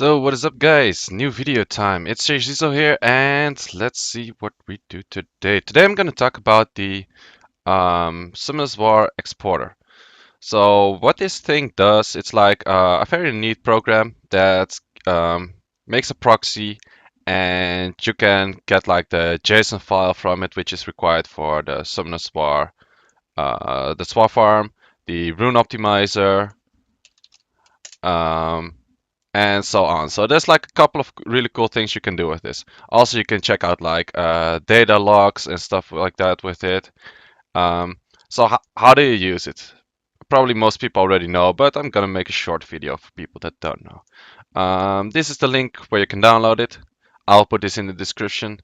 So what is up guys? New video time. It's Seiishizo here and let's see what we do today. Today I'm gonna talk about the Summoners War exporter. So what this thing does, it's like a very neat program that makes a proxy and you can get like the JSON file from it which is required for the Summoners War, the SWAR farm, the Rune optimizer, um, and so on. So there's like a couple of really cool things you can do with this. Also, you can check out like data logs and stuff like that with it. Um, so how do you use it? Probably most people already know, but I'm gonna make a short video for people that don't know. This is the link where you can download it. I'll put this in the description.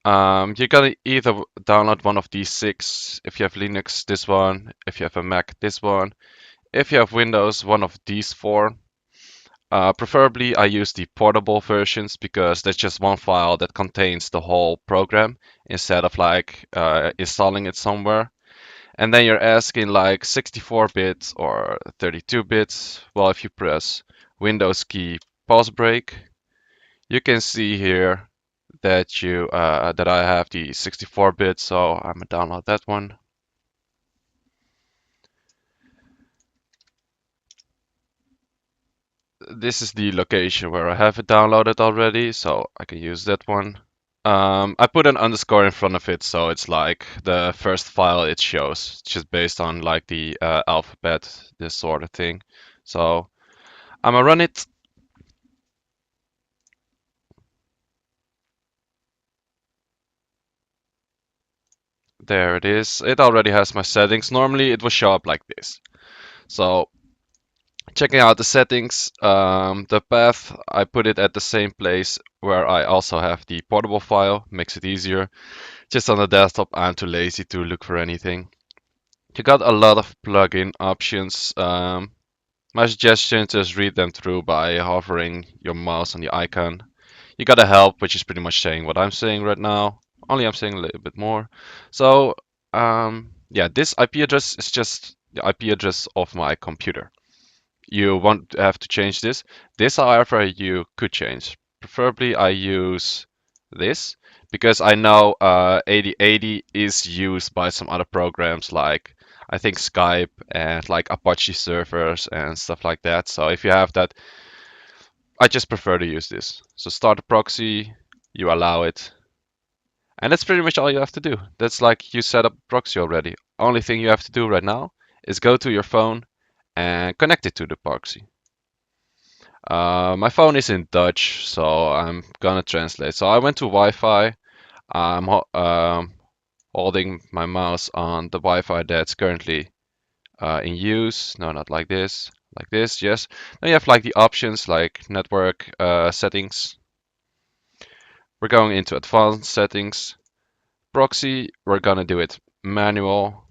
You gotta either download one of these six. If you have Linux, this one. If you have a Mac, this one. If you have Windows, one of these four. Preferably, I use the portable versions because there's just one file that contains the whole program instead of like installing it somewhere. And then you're asking like 64 bits or 32 bits. Well, if you press Windows key pause break, you can see here that that I have the 64 bits, so I'm gonna download that one. This is the location where I have it downloaded already, so I can use that one. I put an underscore in front of it, so it's like the first file it shows, just based on like the alphabet, this sort of thing. So I'm gonna run it. There it is. It already has my settings. Normally it will show up like this. So checking out the settings, the path, I put it at the same place where I also have the portable file, makes it easier. Just on the desktop, I'm too lazy to look for anything. You got a lot of plugin options. My suggestion is just read them through by hovering your mouse on the icon. You got a help, which is pretty much saying what I'm saying right now. Only I'm saying a little bit more. So, yeah, this IP address is just the IP address of my computer. You won't have to change this. This, however, you could change. Preferably, I use this because I know 8080 is used by some other programs like I think Skype and like Apache servers and stuff like that. So if you have that, I just prefer to use this. So start a proxy, you allow it, and that's pretty much all you have to do. That's like you set up a proxy already. Only thing you have to do right now is go to your phone and connect it to the proxy. My phone is in Dutch, so I'm gonna translate. So I went to Wi-Fi. I'm holding my mouse on the Wi-Fi that's currently in use. No, not like this. Like this, yes. Then you have like the options like network settings. We're going into advanced settings. Proxy, we're gonna do it manual.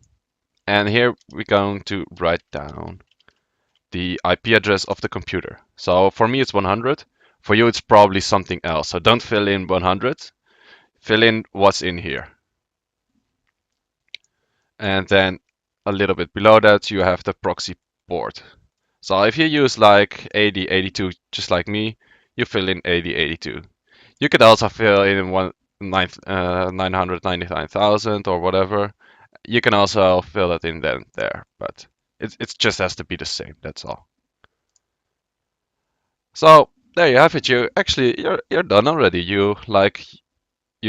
And here we're going to write down the IP address of the computer. So for me it's 100. For you it's probably something else. So don't fill in 100. Fill in what's in here. And then a little bit below that you have the proxy port. So if you use like 8082 just like me, you fill in 8082. You could also fill in 999,000 or whatever. You can also fill it in then there, but it just has to be the same, that's all. So there you have it. You're done already. You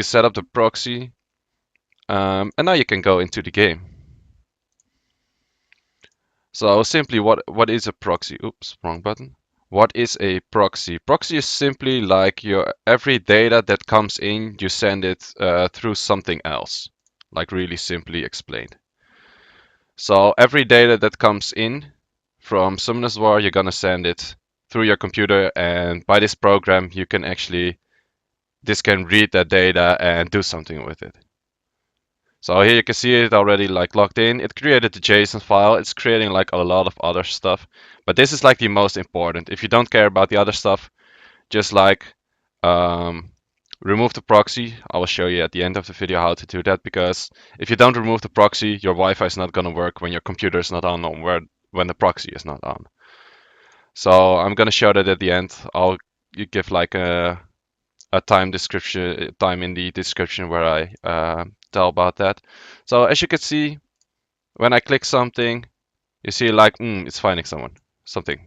set up the proxy, and now you can go into the game. So simply, what is a proxy? Oops, wrong button. What is a proxy? Proxy is simply like your every data that comes in, you send it through something else, like really simply explained. So every data that comes in from Summoners War, you're gonna send it through your computer, and by this program, this can read that data and do something with it. So here you can see it already like logged in. It created the JSON file. It's creating like a lot of other stuff. But this is like the most important. If you don't care about the other stuff, just like um, remove the proxy. I will show you at the end of the video how to do that, because if you don't remove the proxy, your Wi-Fi is not going to work when your computer is not on when the proxy is not on. So I'm going to show that at the end. I'll you give like a time description, time in the description where I tell about that. So as you can see, when I click something, you see like it's finding something.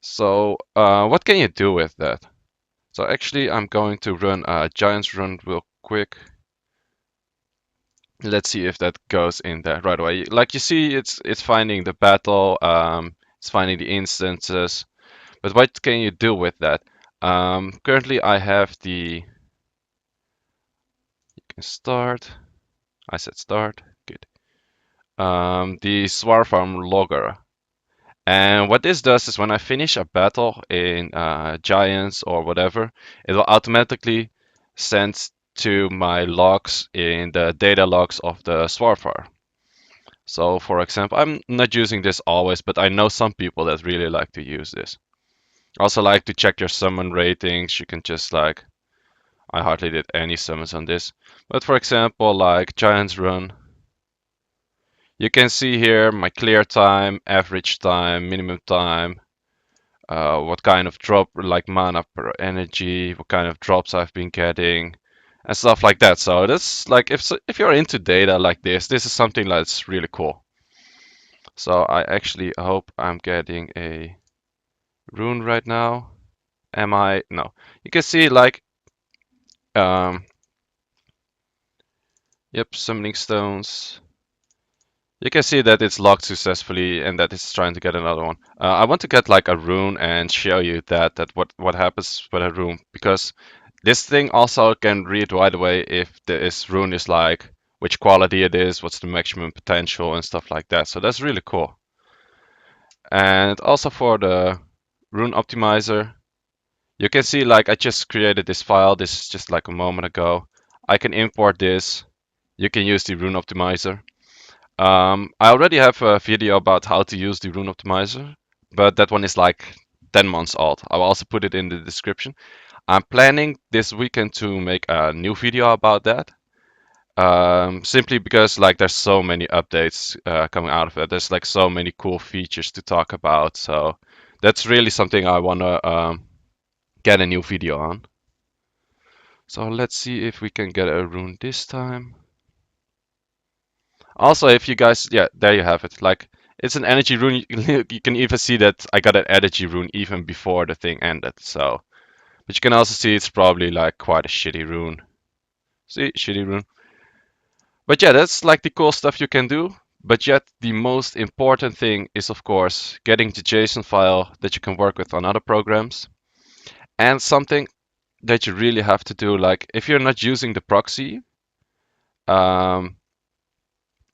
So what can you do with that? So actually, I'm going to run a Giants run real quick. Let's see if that goes in there right away. Like you see, it's finding the battle, it's finding the instances. But what can you do with that? Currently, I have the. You can start. I said start. Good. The Swarfarm logger. And what this does is when I finish a battle in Giants or whatever, it will automatically send to my logs in the data logs of the Swarfar. So for example, I'm not using this always, but I know some people that really like to use this. Also like to check your summon ratings. You can just like, I hardly did any summons on this. But for example, like Giants Run, you can see here my clear time, average time, minimum time, what kind of drop, like mana per energy, what kind of drops I've been getting, and stuff like that. So that's like if you're into data like this is something that's really cool. So I actually hope I'm getting a rune right now. Am I? No. You can see like, um, yep, summoning stones. You can see that it's locked successfully and that it's trying to get another one. I want to get like a rune and show you that what happens with a rune, because this thing also can read right away if this rune is like which quality it is, what's the maximum potential and stuff like that. So that's really cool. And also for the rune optimizer, you can see like I just created this file. This is just like a moment ago. I can import this. You can use the rune optimizer. I already have a video about how to use the Rune Optimizer, but that one is like 10 months old. I'll also put it in the description. I'm planning this weekend to make a new video about that. Simply because like there's so many updates coming out of it. There's like so many cool features to talk about. So that's really something I wanna get a new video on. So let's see if we can get a rune this time. Also, if you guys, yeah, there you have it. Like, it's an energy rune. You can even see that I got an energy rune even before the thing ended. So, but you can also see it's probably like quite a shitty rune. See, shitty rune. But yeah, that's like the cool stuff you can do. But yet, the most important thing is, of course, getting the JSON file that you can work with on other programs. And something that you really have to do, like if you're not using the proxy, um,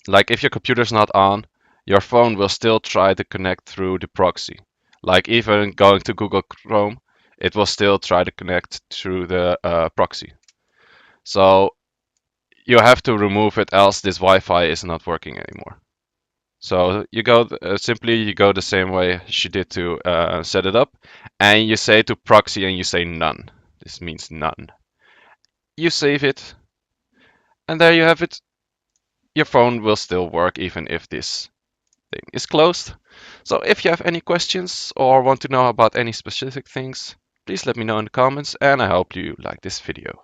like if your computer's not on, your phone will still try to connect through the proxy. Like even going to Google Chrome, it will still try to connect through the proxy. So you have to remove it, else this Wi-Fi is not working anymore. So you go simply you go the same way she did to set it up, and you say to proxy and you say none. This means none. You save it, and there you have it. Your phone will still work even if this thing is closed. So if you have any questions or want to know about any specific things, please let me know in the comments, and I hope you like this video.